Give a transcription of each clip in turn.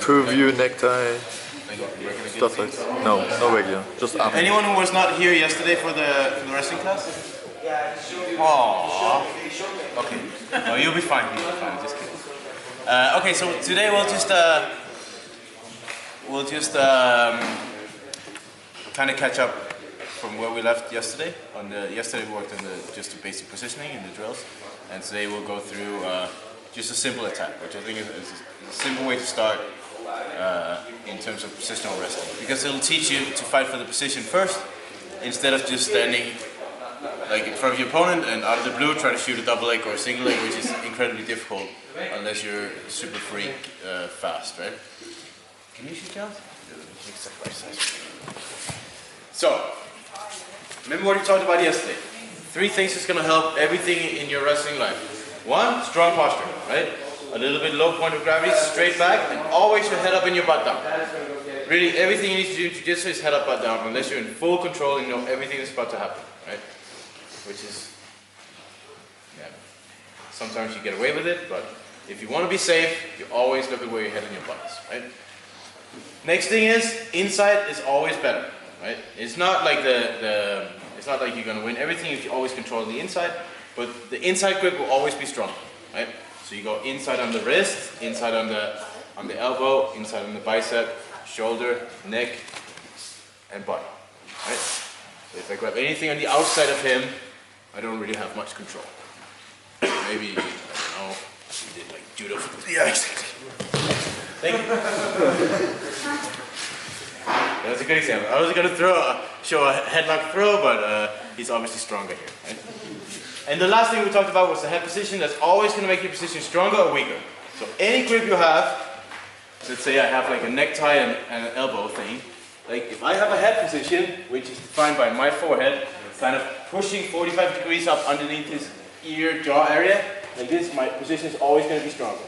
Preview, necktie, stuff like that. No, no regular, just arm. Anyone who was not here yesterday for the wrestling class? Aww. Okay. Oh, you'll be fine. You'll be fine. Just kidding. Okay, so today we'll just kind of catch up from where we left yesterday. Yesterday we worked on just the basic positioning and the drills, and today we'll go through just a simple attack, which I think is a simple way to start in terms of positional wrestling, because it'll teach you to fight for the position first instead of just standing like in front of your opponent and out of the blue try to shoot a double leg or a single leg, which is incredibly difficult unless you're super freak fast, right? Can you shoot down? So, remember what we talked about yesterday. 3 things that's going to help everything in your wrestling life. 1, strong posture, right? A little bit low point of gravity, straight back, and always your head up and your butt down. Really, everything you need to do in jiu-jitsu is head up, butt down, unless you're in full control and you know everything that's about to happen, right? Which is, yeah, sometimes you get away with it, but if you want to be safe, you always look at where your head and your butt is, right? Next thing is, inside is always better, right? It's not like it's not like you're going to win everything if you always control the inside, but the inside grip will always be strong, right? So you go inside on the wrist, inside on the elbow, inside on the bicep, shoulder, neck, and body, right? So if I grab anything on the outside of him, I don't really have much control. Maybe, I don't know, he did like judo. Yeah, exactly. Thank you. That's a good example. I was going to show a headlock throw, but he's obviously stronger here, right? And the last thing we talked about was the head position. That's always going to make your position stronger or weaker. So any grip you have, let's say I have like a necktie and an elbow thing, like if I have a head position, which is defined by my forehead, kind of pushing 45 degrees up underneath his ear, jaw area, like this, my position is always going to be stronger,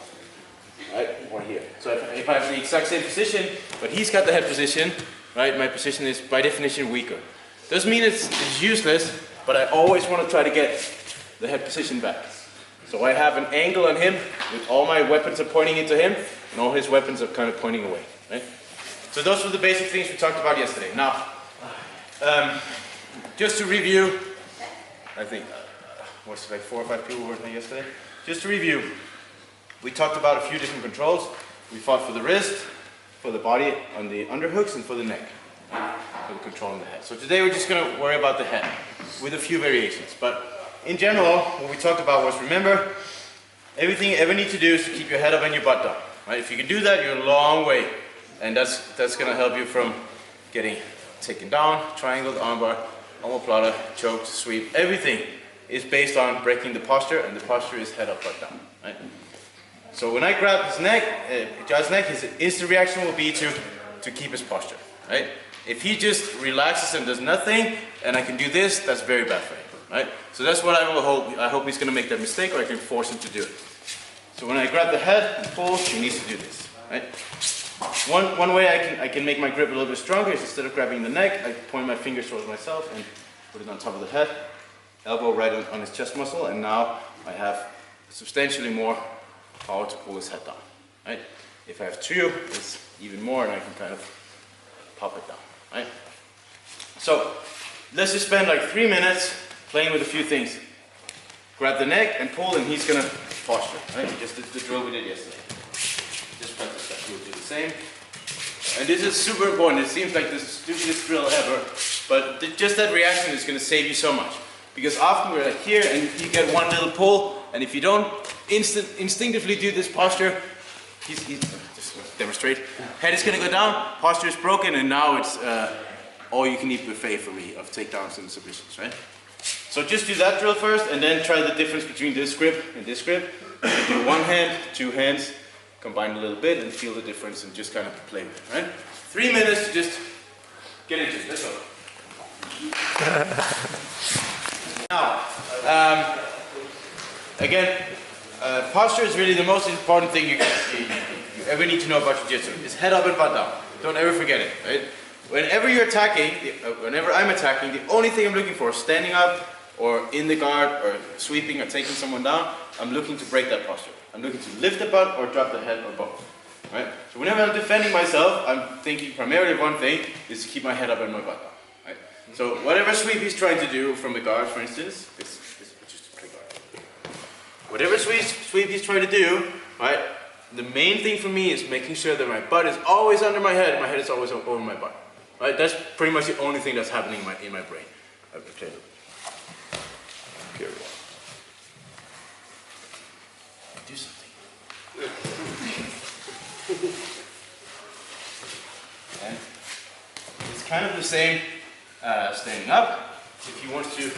right, or here. So if I have the exact same position, but he's got the head position, right, my position is by definition weaker. Doesn't mean it's useless, but I always want to try to get the head position back. So I have an angle on him, with all my weapons are pointing into him, and all his weapons are kind of pointing away, right? So those were the basic things we talked about yesterday. Now, just to review, I think, what's it, like 4 or 5 people were here yesterday? Just to review, we talked about a few different controls. We fought for the wrist, for the body on the underhooks, and for the neck, for the control on the head. So today we're just going to worry about the head, with a few variations. But in general, what we talked about was, remember, everything you ever need to do is to keep your head up and your butt down, right? If you can do that, you're a long way. And that's going to help you from getting taken down, triangled, armbar, omoplata, choked, sweep. Everything is based on breaking the posture, and the posture is head up, butt down, right? So when I grab his neck, John's neck, his instant reaction will be to keep his posture, right? If he just relaxes and does nothing, and I can do this, that's very bad for him, right? So that's what I will hope. I hope he's going to make that mistake, or I can force him to do it. So when I grab the head and pull, he needs to do this, right? One way I can make my grip a little bit stronger is, instead of grabbing the neck, I point my fingers towards myself and put it on top of the head, elbow right on his chest muscle, and now I have substantially more power to pull his head down, right? If I have 2, it's even more, and I can kind of pop it down, right? So let's just spend like 3 minutes playing with a few things. Grab the neck and pull, and he's gonna posture, right? Just the drill we did yesterday. Just practice that. We'll do the same. And this is super important. It seems like the stupidest drill ever, but just that reaction is gonna save you so much. Because often we're like here, and you get one little pull, and if you don't instinctively do this posture, just demonstrate, head is gonna go down, posture is broken, and now it's all you can eat buffet for me of takedowns and submissions, right? So just do that drill first, and then try the difference between this grip and this grip. Do 1 hand, 2 hands, combine a little bit, and feel the difference, and just kind of play with it, right? 3 minutes to just get into it. Let's go. Now, again, posture is really the most important thing you ever need to know about jiu-jitsu. It's head up and butt down. Don't ever forget it, right? Whenever you're attacking, whenever I'm attacking, the only thing I'm looking for is standing up, or in the guard, or sweeping or taking someone down. I'm looking to break that posture. I'm looking to lift the butt or drop the head, or both. right? So whenever I'm defending myself, I'm thinking primarily of one thing, is to keep my head up and my butt down, right? So whatever sweep he's trying to do from the guard, for instance, this just a play guard. Whatever sweep he's trying to do, right? The main thing for me is making sure that my butt is always under my head and my head is always over my butt, right? That's pretty much the only thing that's happening in my brain. Here we go. Do something. And it's kind of the same standing up. If he wants to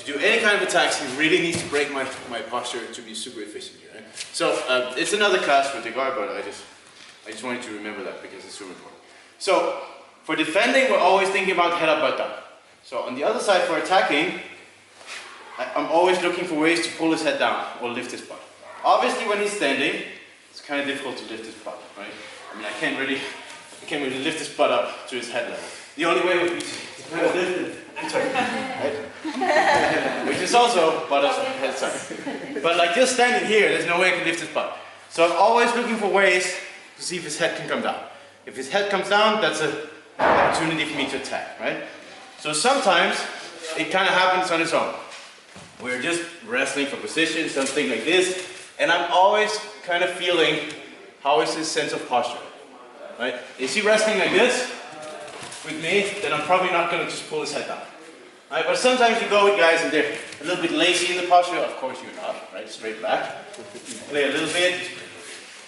do any kind of attacks, he really needs to break my posture to be super efficient here. Right? So it's another class for Graugart, but I just wanted to remember that because it's super important. So for defending, we're always thinking about head up, butt down. So on the other side for attacking, I'm always looking for ways to pull his head down or lift his butt. Obviously when he's standing, it's kind of difficult to lift his butt, right? I mean, I can't really lift his butt up to his head level. The only way would be to kind of lift it, right? Which is also butt up, head side. But like just standing here, there's no way I can lift his butt. So I'm always looking for ways to see if his head can come down. If his head comes down, that's an opportunity for me to attack, right? So sometimes it kind of happens on its own. We're just wrestling for position, something like this, and I'm always kind of feeling how is his sense of posture, right? Is he wrestling like this with me, then I'm probably not going to just pull his head down. Right? But sometimes you go with guys and they're a little bit lazy in the posture. Of course you're not, right? Straight back. You play a little bit,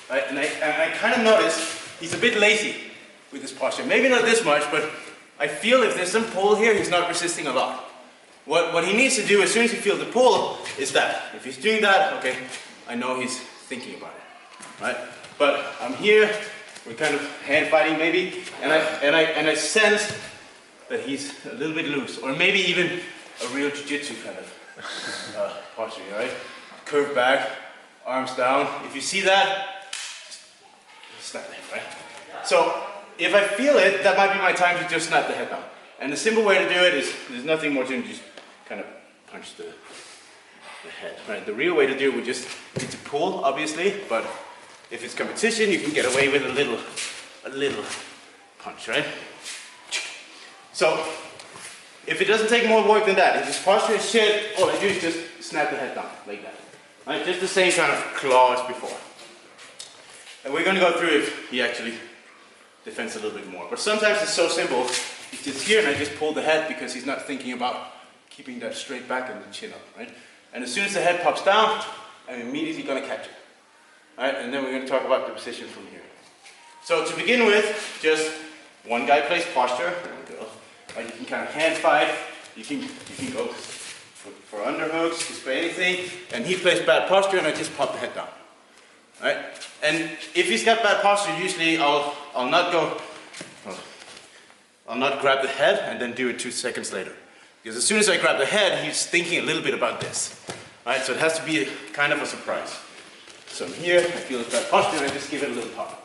right? And I kind of notice he's a bit lazy with his posture. Maybe not this much, but I feel if there's some pull here, he's not resisting a lot. What he needs to do as soon as he feels the pull is that. If he's doing that, okay, I know he's thinking about it, right? But I'm here, we're kind of hand fighting maybe, and I sense that he's a little bit loose, or maybe even a real jiu-jitsu kind of posture, right? Curve back, arms down. If you see that, just snap the head, right? So if I feel it, that might be my time to just snap the head down. And the simple way to do it is, there's nothing more to just kind of punch the head, right? The real way to do it would just be to pull, obviously, but if it's competition, you can get away with a little punch, right? So, if it doesn't take more work than that, if his posture is shit, all I do is just snap the head down, like that. Right? Just the same kind of claw as before. And we're going to go through if he actually defends a little bit more. But sometimes it's so simple, he sits here and I just pull the head because he's not thinking about keeping that straight back and the chin up, right? And as soon as the head pops down, I'm immediately going to catch it. Right? And then we're going to talk about the position from here. So to begin with, just one guy plays posture. Right? You can kind of hand fight. You can go for underhooks, just play anything. And he plays bad posture, and I just pop the head down. Right? And if he's got bad posture, usually I'll not grab the head and then do it 2 seconds later. Because as soon as I grab the head, he's thinking a little bit about this. Right? So it has to be kind of a surprise. So here, I feel his bad posture, and I just give it a little pop.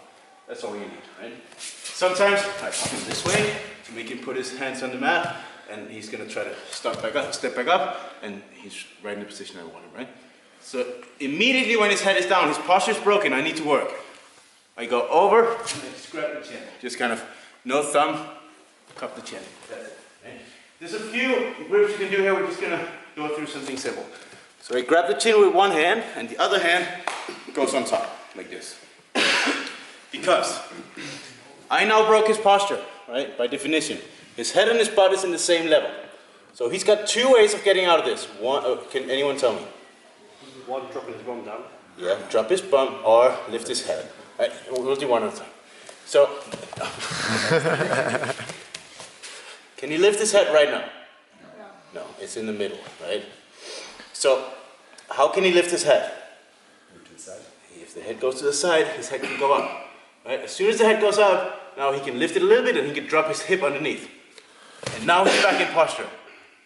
That's all you need, right? Sometimes I pop him this way to make him put his hands on the mat, and he's going to try to step back up, and he's right in the position I want him, right? So immediately when his head is down, his posture is broken, I need to work. I go over, and I just grab the chin. Just kind of, no thumb, cup the chin. That's it. Right? There's a few grips you can do here. We're just going to go through something simple. So I grab the chin with one hand, and the other hand goes on top, like this. Because I now broke his posture, right, by definition. His head and his butt is in the same level. So he's got 2 ways of getting out of this. One, can anyone tell me? One, dropping his bum down. Yeah, drop his bum or lift his head. Right, we'll do one at a time. So, can he lift his head right now? No, it's in the middle, right? So, how can he lift his head? To the side. If the head goes to the side, his head can go up. Right? As soon as the head goes up, now he can lift it a little bit and he can drop his hip underneath. And now he's back in posture.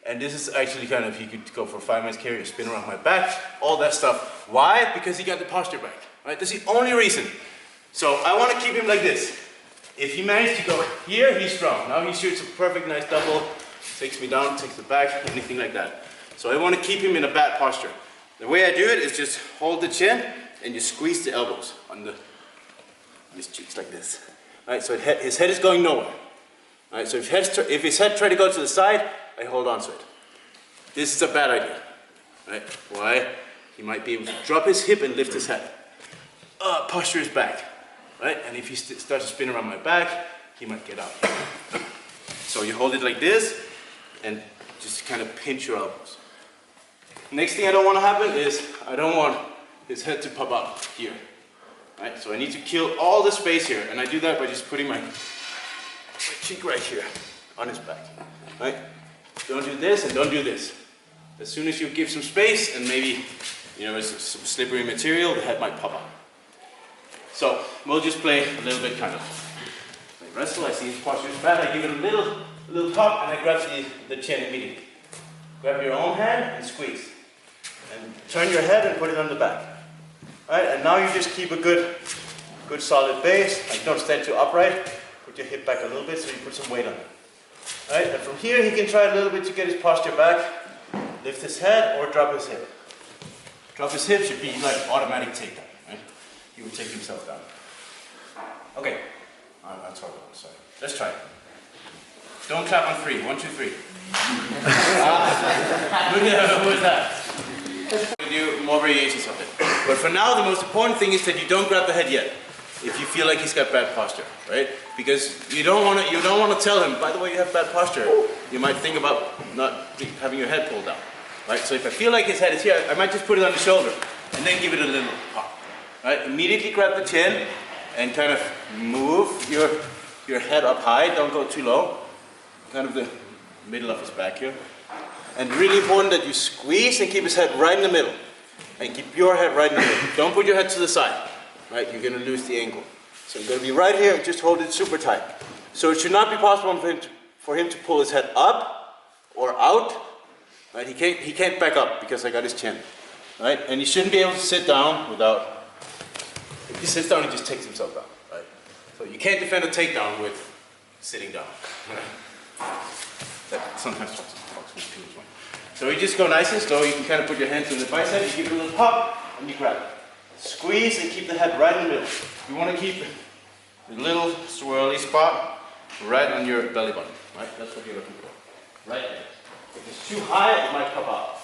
And this is actually kind of, he could go for a 5-minute carry or spin around my back, all that stuff. Why? Because he got the posture back. Right? That's the only reason. So I want to keep him like this. If he managed to go here, he's strong. Now he shoots a perfect nice double, takes me down, takes the back, anything like that. So I want to keep him in a bad posture. The way I do it is just hold the chin and you squeeze the elbows on the on his cheeks like this. Right, so his head is going nowhere. Right, so if his head tries to go to the side, I hold on to it. This is a bad idea. Right? Why? He might be able to drop his hip and lift his head. Posture is back. Right? And if he starts to spin around my back, he might get out. So you hold it like this and just kind of pinch your elbows. Next thing I don't want to happen is I don't want his head to pop out here. Right? So I need to kill all the space here, and I do that by just putting my cheek right here on his back. Right? Don't do this and don't do this. As soon as you give some space and maybe it's some slippery material, the head might pop out. So we'll just play a little bit kind of like wrestle. I see his posture is bad. I give it a little pop and I grab the chin immediately. Grab your own hand and squeeze. And turn your head and put it on the back. Alright, and now you just keep a good solid base. Like don't stand too upright. Put your hip back a little bit so you put some weight on it. Alright, and from here he can try a little bit to get his posture back. Lift his head or drop his hip. Drop his hip should be like automatic takedown. Right? He will take himself down. Okay, I'm sorry. Let's try it. Don't clap on 3. 1, 2, 3. Who was that? We'll do more variations of it. But for now, the most important thing is that you don't grab the head yet. If you feel like he's got bad posture, right? Because you don't want to tell him, by the way, you have bad posture. You might think about not having your head pulled down, right? So if I feel like his head is here, I might just put it on the shoulder and then give it a little pop, right? Immediately grab the chin and kind of move your head up high. Don't go too low. Kind of the middle of his back here. And really important that you squeeze and keep his head right in the middle. And keep your head right in the middle. Don't put your head to the side. Right? You're going to lose the angle. So you're going to be right here and just hold it super tight. So it should not be possible for him to pull his head up or out. Right? He can't back up because I got his chin. Right? And he shouldn't be able to sit down without... If he sits down, he just takes himself down. Right? So you can't defend a takedown with sitting down. Right? That sometimes talks with too much. So you just go nice and slow. You can kind of put your hands on the bicep, you give it a little pop, and you grab it. Squeeze and keep the head right in the middle. You want to keep the little swirly spot right on your belly button. Right? That's what you're looking for. Right there. If it's too high, it might pop out.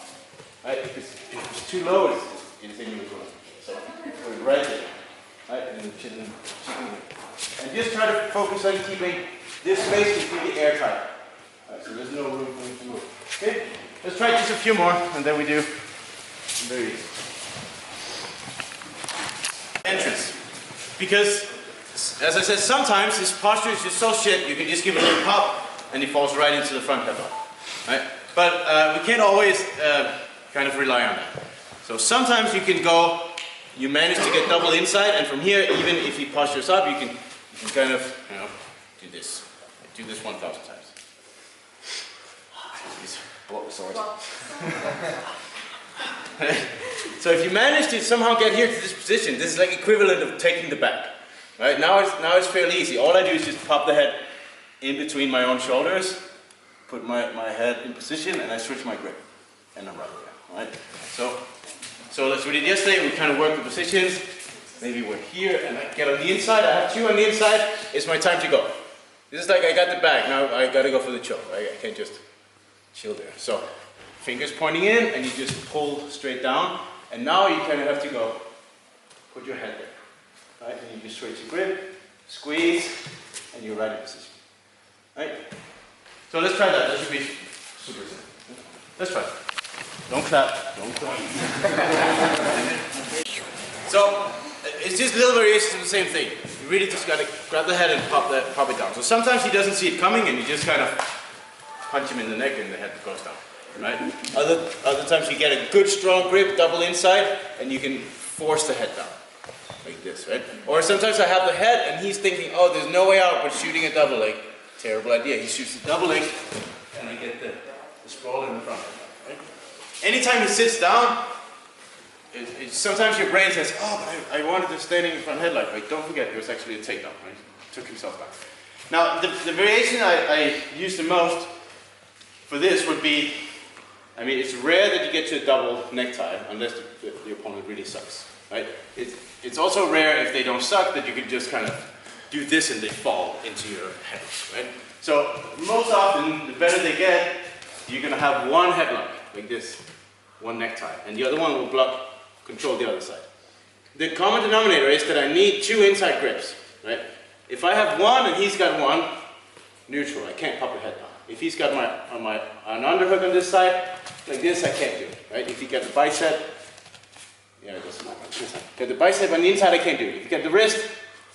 Right? If it's too low, it's in your zone. So put it right there. Right? And then chin and just try to focus on keeping this space completely airtight. Right, so there's no room for him to move. Okay? Let's try just a few more, and then we do very easy. Entrance. Because, as I said, sometimes his posture is just so shit, you can just give it a little pop, and he falls right into the front headlock. Right? But we can't always kind of rely on that. So sometimes you can go, you manage to get double inside, and from here, even if he postures up, you can kind of, do this. Do this 1,000 times. Sorry. So if you manage to somehow get here to this position, this is like equivalent of taking the back. Right? Now it's fairly easy. All I do is just pop the head in between my own shoulders, put my head in position, and I switch my grip. And I'm right there. Right? So as we did yesterday, we kind of work the positions. Maybe we're here and I get on the inside. I have 2 on the inside. It's my time to go. This is like I got the bag. Now I got to go for the choke. Right? I can't just chill there. So fingers pointing in and you just pull straight down. And now you kind of have to go, put your head there. Right? And you just switch your grip, squeeze, and you're right in position. Right? So let's try that. That should be super simple. Let's try it. Don't clap. Don't clap. So it's just little variations of the same thing. You really just got to grab the head and pop it down. So sometimes he doesn't see it coming and you just kind of punch him in the neck and the head goes down. Right? Other times you get a good strong grip, double inside, and you can force the head down. Like this, right? Or sometimes I have the head and he's thinking, oh, there's no way out but shooting a double leg. Terrible idea. He shoots the double leg and I get the sprawl in the front. Right? Anytime he sits down, sometimes your brain says, oh, but I wanted to standing in front headlock. Right? Don't forget, it was actually a takedown. Right? He took himself down. Now, the variation I use the most for this would be, I mean, it's rare that you get to a double necktie unless the opponent really sucks. right? It's also rare if they don't suck that you can just kind of do this and they fall into your head, right? So most often, the better they get, you're gonna have one headlock, like this, one necktie, and the other one will control the other side. The common denominator is that I need two inside grips, right? If I have one and he's got one, neutral, I can't pop your head down. If he's got an underhook on this side, like this, I can't do it, right? If he got the bicep, yeah, it doesn't matter. Get the bicep on the inside, I can't do it. If you get the wrist,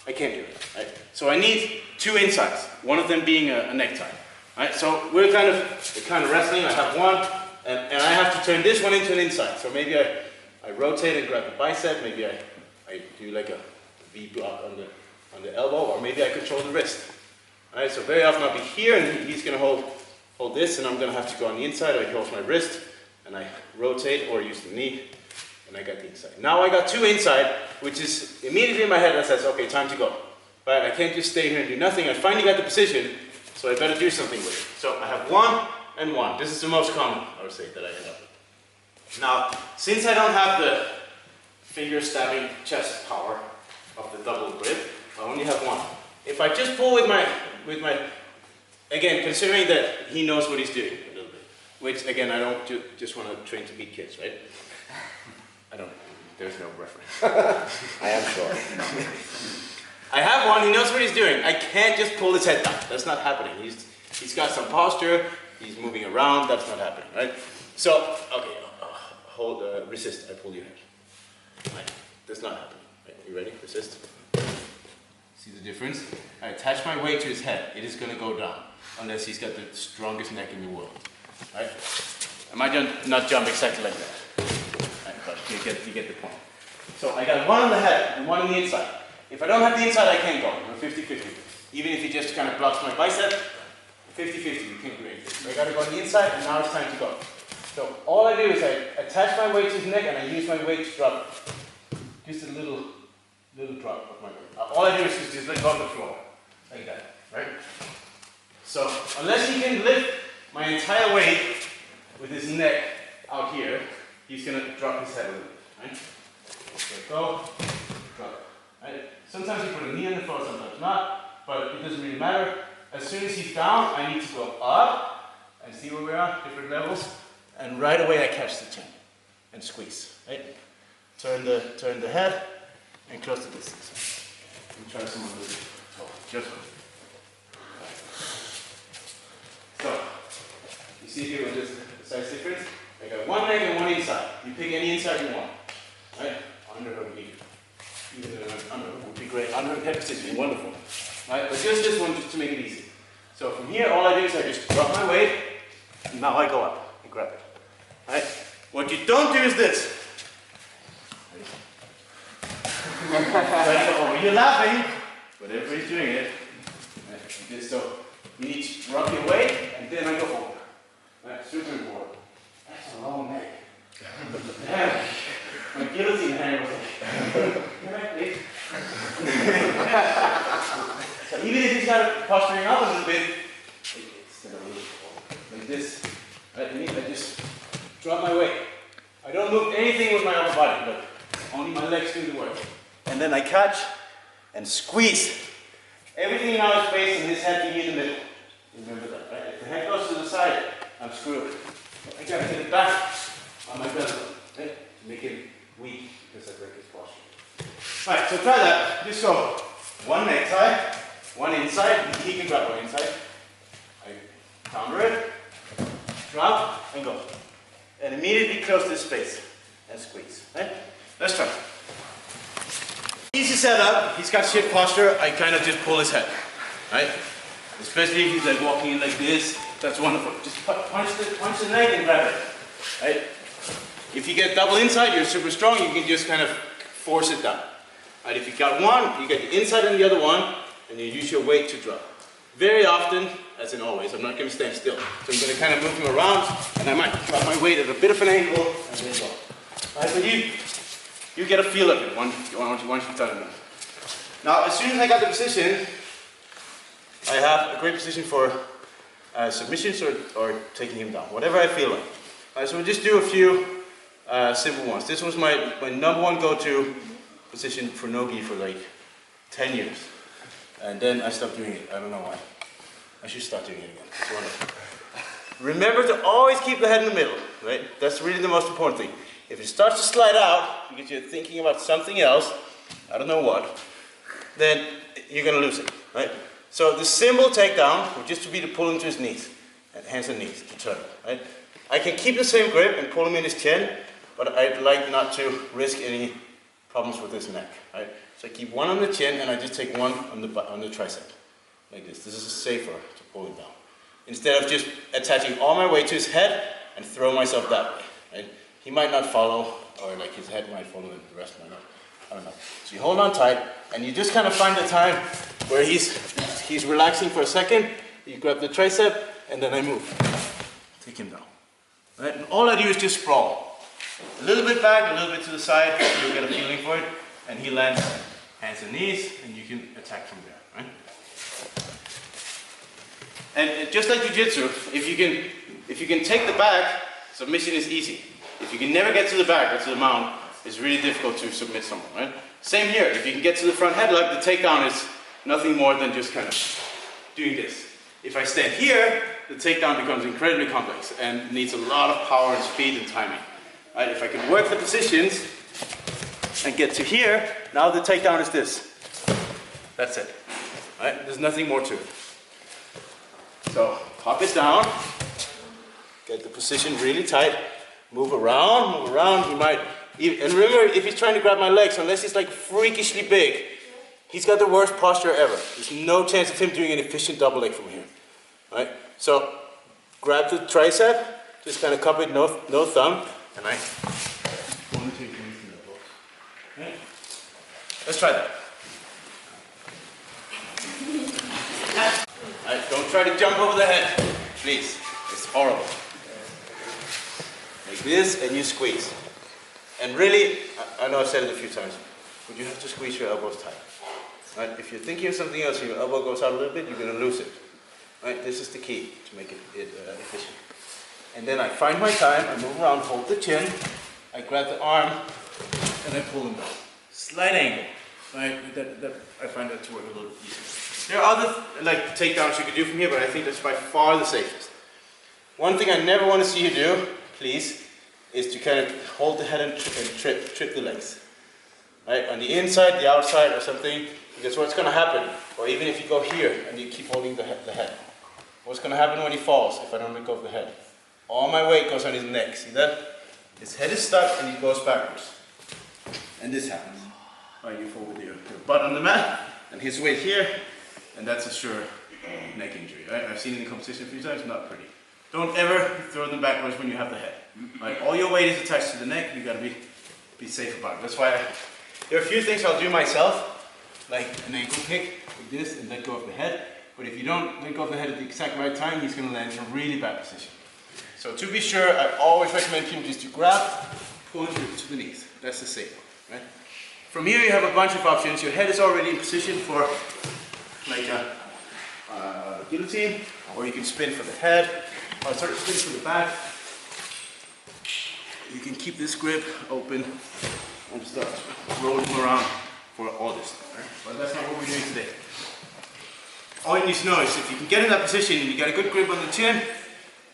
I can't do it, right? So I need two insides, one of them being a necktie, right? So we're kind of wrestling. I have one, and I have to turn this one into an inside. So maybe I rotate and grab the bicep. Maybe I do like a V block on the elbow, or maybe I control the wrist. All right. So very often I'll be here, and he's going to hold this, and I'm going to have to go on the inside. I hold my wrist, and I rotate or use the knee. And I got the inside. Now I got two inside, which is immediately in my head that says, okay, time to go. Right? I can't just stay here and do nothing. I finally got the position, so I better do something with it. So I have one and one. This is the most common, I would say, that I end up with. Now, since I don't have the finger stabbing chest power of the double grip, I only have one. If I just pull with my, again, considering that he knows what he's doing a little bit, which again, I don't just want to train to beat kids, right? There's no reference. I am sure. I have one, he knows what he's doing. I can't just pull his head down. That's not happening. He's got some posture, he's moving around, that's not happening, right? So, okay, resist, I pull your head. Right. That's not happening. Right. You ready? Resist. See the difference? I attach my weight to his head, it is gonna go down, unless he's got the strongest neck in the world. Right? I might not jump exactly like that. But you get the point. So I got one on the head and one on the inside. If I don't have the inside, I can't go. I'm 50-50. Even if he just kind of blocks my bicep, 50-50, you can't do anything. So I got to go on the inside, and now it's time to go. So all I do is I attach my weight to his neck, and I use my weight to drop. Just a little drop of my weight. All I do is just let go on the floor, like that, right? So unless he can lift my entire weight with his neck out here, he's going to drop his head a little bit, right? So go, drop, right? Sometimes you put a knee on the floor, sometimes not, but it doesn't really matter. As soon as he's down, I need to go up and see where we are, different levels, and right away I catch the chin and squeeze, right? Turn the head and close the distance. Let me try some of this. Just one. So, you see here with this size difference? I got one leg and one inside. You pick any inside you want. Right? Underhook even an underhook would be great. Underhook head position, wonderful. Right? But just this one just to make it easy. So from here, all I do is I just drop my weight, and now I go up and grab it. Right? What you don't do is this. Right? You're laughing, but everybody's doing it. Right? So you need to drop your weight, and then I go forward. Right? Super important. That's a long neck. Damn. My guillotine hand was like, come back, please. So even if he's got it posturing up a little bit, it's still a little like this. Right? I just drop my weight. I don't move anything with my upper body, but only my legs do the work. And then I catch and squeeze. Everything now is facing his head to be in the middle. Remember that, right? If the head goes to the side, I'm screwed. I gotta get it back on my belly, right? To make it weak, because I break his posture. Alright, so try that. Just go one necktie, one inside. He can grab one inside. I counter it, drop, and go. And immediately close this space and squeeze. Right? Let's try. Easy setup. He's got shit posture. I kind of just pull his head. Right? Especially if he's like walking in like this. That's wonderful. Just punch the neck and grab it. Right? If you get double inside, you're super strong. You can just kind of force it down. Right? If you got one, you get the inside and the other one, and you use your weight to drop. Very often, as in always, I'm not going to stand still. So I'm going to kind of move him around, and I might drop my weight at a bit of an angle, and then go. Right, but you get a feel of it once you've done it. Now, as soon as I got the position, I have a great position for submissions or taking him down, whatever I feel like. Right, so we'll just do a few simple ones. This was my number one go-to position for no-gi for like 10 years. And then I stopped doing it. I don't know why. I should start doing it again. It's wonderful. Remember to always keep the head in the middle, right? That's really the most important thing. If it starts to slide out because you're thinking about something else, I don't know what, then you're going to lose it, right? So the simple takedown would just be to pull him to his knees, hands and knees, to turn, right? I can keep the same grip and pull him in his chin, but I'd like not to risk any problems with his neck, right? So I keep one on the chin and I just take one on the tricep, like this. This is safer to pull him down. Instead of just attaching all my weight to his head and throw myself that way, right? He might not follow, or like his head might follow and the rest might not. I don't know. So you hold on tight and you just kind of find the time where he's relaxing for a second. You grab the tricep and then I move. Take him down. Right? And all I do is just sprawl. A little bit back, a little bit to the side, you'll get a feeling for it. And he lands hands and knees and you can attack from there, right? And just like jiu-jitsu, if you can take the back, submission is easy. If you can never get to the back or to the mount, it's really difficult to submit someone, right? Same here, if you can get to the front headlock, the takedown is nothing more than just kind of doing this. If I stand here, the takedown becomes incredibly complex and needs a lot of power and speed and timing. Right? If I can work the positions and get to here, now the takedown is this. That's it. Right? There's nothing more to it. So pop it down, get the position really tight, move around, he might, and remember if he's trying to grab my legs, unless he's like freakishly big, he's got the worst posture ever. There's no chance of him doing an efficient double leg from here. Right? So grab the tricep, just kind of cup it, no thumb, and I want to take him from the box. Okay. Let's try that. Right, don't try to jump over the head, please. It's horrible. Like this, and you squeeze. And really, I know I've said it a few times, but you have to squeeze your elbows tight. Right? If you're thinking of something else and your elbow goes out a little bit, you're going to lose it. Right? This is the key to make it efficient. And then I find my time, I move around, hold the chin, I grab the arm, and I pull him down. Slight angle. Right? I find that to work a little easier. There are other like takedowns you can do from here, but I think that's by far the safest. One thing I never want to see you do, please, is to kind of hold the head and trip the legs. Right? On the inside, the outside, or something, because what's going to happen, or even if you go here and you keep holding the head, what's going to happen when he falls if I don't let go of the head? All my weight goes on his neck, see that? His head is stuck and he goes backwards. And this happens. Right, you fall with your butt on the mat, and his weight here, and that's a sure neck injury. Right? I've seen it in competition a few times, not pretty. Don't ever throw them backwards when you have the head. Right? All your weight is attached to the neck, you gotta be safe about it. That's why there are a few things I'll do myself, like an ankle kick, like this, and let go of the head. But if you don't let go of the head at the exact right time, he's gonna land in a really bad position. So to be sure, I always recommend people just to grab, pull to the knees. That's the safe one, right? From here you have a bunch of options. Your head is already in position for like a guillotine, or you can spin for the head, or spin for the back. You can keep this grip open and start rolling around for all this stuff, right? But that's not what we're doing today. All you need to know is if you can get in that position and you got a good grip on the chin,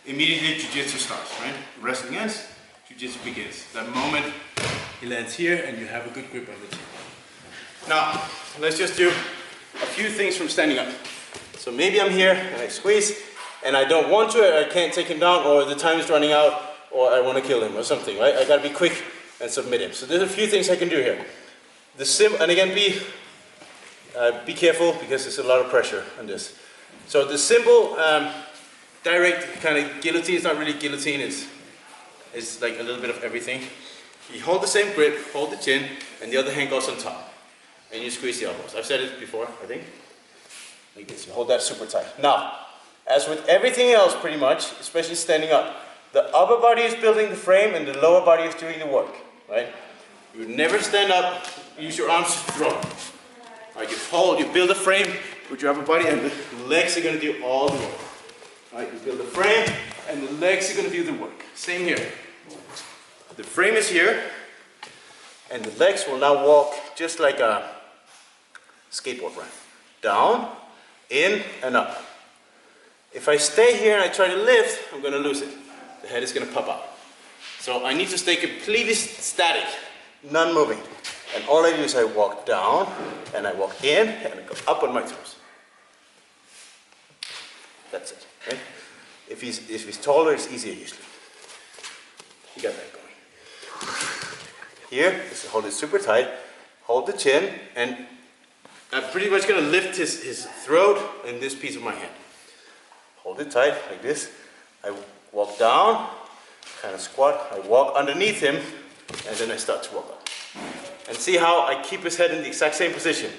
immediately jiu-jitsu starts, right? Wrestling ends, jiu-jitsu begins. That moment he lands here and you have a good grip on the chin. Now, let's just do a few things from standing up. So maybe I'm here and I squeeze and I don't want to, I can't take him down, or the time is running out, or I want to kill him or something, right? I gotta be quick and submit him. So there's a few things I can do here. And again, be careful because there's a lot of pressure on this. So the simple, direct kind of guillotine is not really guillotine, it's like a little bit of everything. You hold the same grip, hold the chin, and the other hand goes on top. And you squeeze the elbows. I've said it before, I think. Like this, you hold that super tight. Now, as with everything else pretty much, especially standing up, the upper body is building the frame and the lower body is doing the work, right? You never stand up, use your arms to throw. Right, you hold, you build a frame with your upper body, and the legs are going to do all the work. Right, you build a frame and the legs are going to do the work. Same here. The frame is here and the legs will now walk just like a skateboard ramp. Down, in, and up. If I stay here and I try to lift, I'm going to lose it. The head is going to pop out. So I need to stay completely static, non-moving. And all I do is I walk down, and I walk in, and I go up on my toes. That's it. Right? If he's taller, it's easier usually. You got that going. Here, just hold it super tight, hold the chin, and I'm pretty much going to lift his throat in this piece of my hand. Hold it tight, like this. I walk down, kind of squat, I walk underneath him, and then I start to walk up. And see how I keep his head in the exact same position.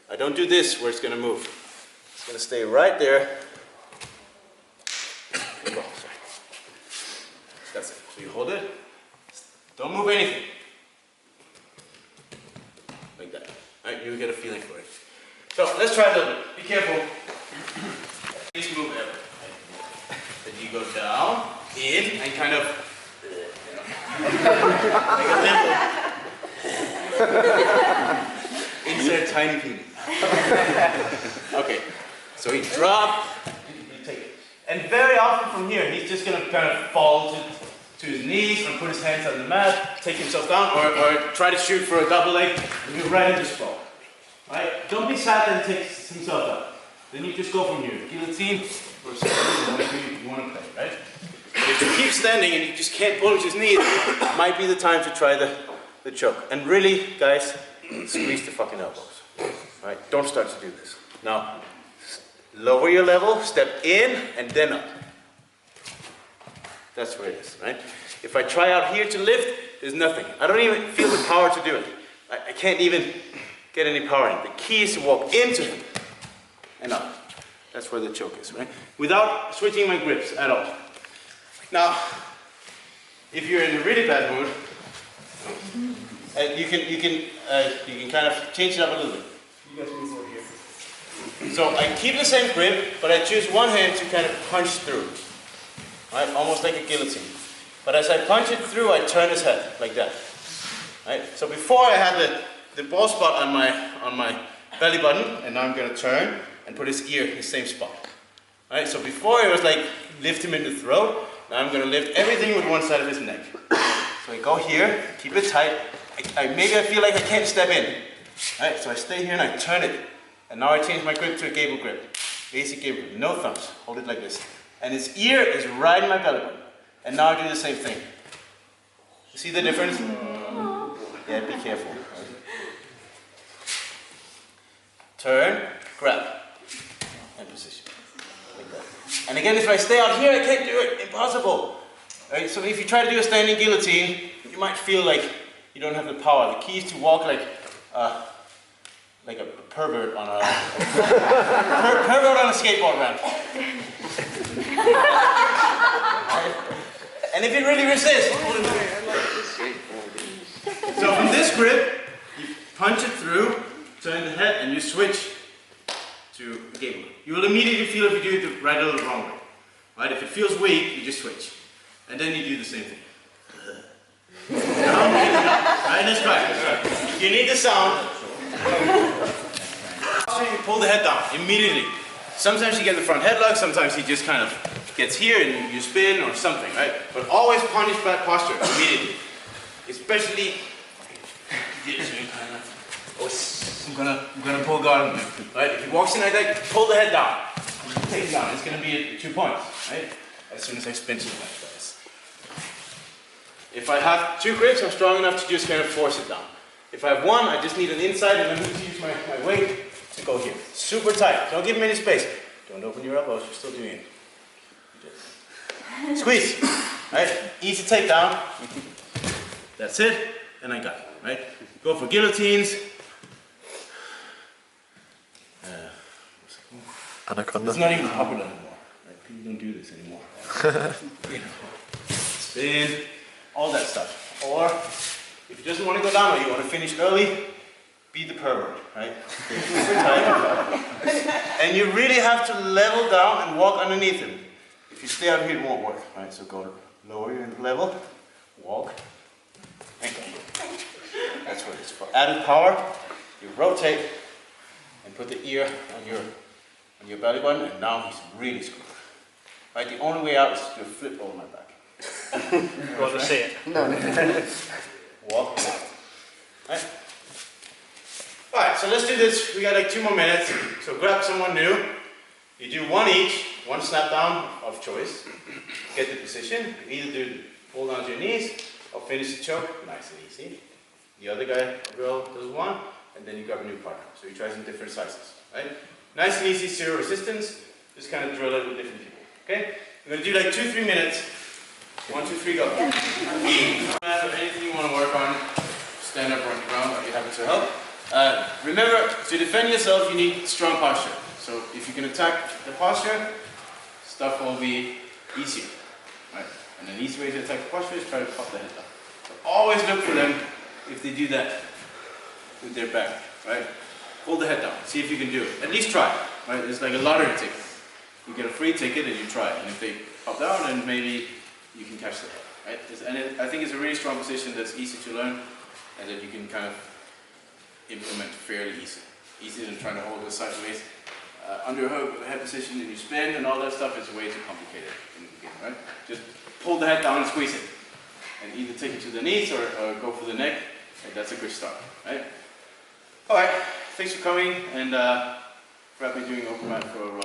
I don't do this where it's going to move. It's going to stay right there. That's it. So you hold it. Don't move anything. Like that. Right? You get a feeling for it. So let's try a little bit. Be careful. Please move ever. Then you go down, in, and kind of like a little insert tiny penis. Okay. So he drop, you take it. And very often from here, he's just going to kind of fall to his knees or put his hands on the mat, take himself down, or try to shoot for a double leg, and you're right in this spot. Right? Don't be sad that he takes himself down. Then you just go from here. Guillotine or something you want to play, right? But if you keep standing and you just can't pull with his knees, it might be the time to try the choke. And really, guys, squeeze the fucking elbows. Right? Don't start to do this. Now, lower your level, step in, and then up. That's where it is, right? If I try out here to lift, there's nothing. I don't even feel the power to do it. I can't even get any power in. The key is to walk into him and up. That's where the choke is, right? Without switching my grips at all. Now, if you're in a really bad mood, you can kind of change it up a little bit. You guys move over here. So I keep the same grip, but I choose one hand to kind of punch through. Right? Almost like a guillotine. But as I punch it through, I turn his head like that. Right? So before I had the ball spot on my belly button, and now I'm going to turn and put his ear in the same spot. Right? So before it was like lift him in the throat. Now I'm going to lift everything with one side of his neck. So I go here, keep it tight. Maybe I feel like I can't step in. Right? So I stay here and I turn it. And now I change my grip to a gable grip. Basic gable grip, no thumbs. Hold it like this. And his ear is right in my belly button. And now I do the same thing. You see the difference? Yeah, be careful. Turn, grab, and position. Like that. And again, if I stay out here, I can't do it. Impossible. Right? So if you try to do a standing guillotine, you might feel like you don't have the power. The key is to walk like a pervert on a pervert on a skateboard ramp. And if you really resist, so from this grip, you punch it through, turn the head, and you switch to a gable. You will immediately feel if you do it the right or the wrong way. Right? If it feels weak, you just switch, and then you do the same thing. Alright, let's try. You need the sound. So you pull the head down immediately. Sometimes you get the front headlock, sometimes he just kind of gets here and you spin or something, right? But always punish back posture immediately. Especially this. I'm gonna pull guard on him. Right? If he walks in like that, pull the head down. Take it down. It's gonna be at 2 points, right? As soon as I spin to the left, guys. If I have 2 grips, I'm strong enough to just kind of force it down. If I have 1, I just need an inside and I need to use my weight to go here. Super tight. Don't give him any space. Don't open your elbows. You're still doing it. Squeeze. Right? Easy takedown. That's it. And I got it. Right? Go for guillotines. Anaconda. It's not even popular anymore. Right? People don't do this anymore. You know, spin, all that stuff. Or if he doesn't want to go down or you want to finish early, be the pervert, right? Super tight. And you really have to level down and walk underneath him. If you stay out here, it won't work, right? So go lower your level, walk, and go. That's what it is. For added power, you rotate and put the ear on your belly button, and now he's really screwed. Right, the only way out is to do a flip over my back. You want to see it? No. Walk out. Right? Alright, so let's do this. We got like 2 more minutes. So grab someone new. You do one each, one snap down of choice. Get the position. You either do pull down to your knees or finish the choke. Nice and easy. The other guy or girl does one, and then you grab a new partner. So you try some different sizes. Right? Nice and easy, 0 resistance. Just kind of drill it with different people. Okay? We're going to do like 2-3 minutes. 1, 2, 3, go. Anything you want to work on, stand up or on the ground, I'll be happy to help. Remember, to defend yourself, you need strong posture. So if you can attack the posture, stuff will be easier. Right? And an easy way to attack the posture is try to pop the head down. So always look for them if they do that with their back. Right? Hold the head down. See if you can do it. At least try. Right? It's like a lottery ticket. You get a free ticket and you try it. And if they pop down, then maybe you can catch the head. Right? And I think it's a really strong position that's easy to learn and that you can kind of implement fairly easy. Easier than trying to hold it sideways. Under hook with a head position and you spin and all that stuff is way too complicated in the beginning, right? Just pull the head down and squeeze it. And either take it to the knees or go for the neck. And that's a good start, right? Alright, thanks for coming and grab me doing open mat for a roll.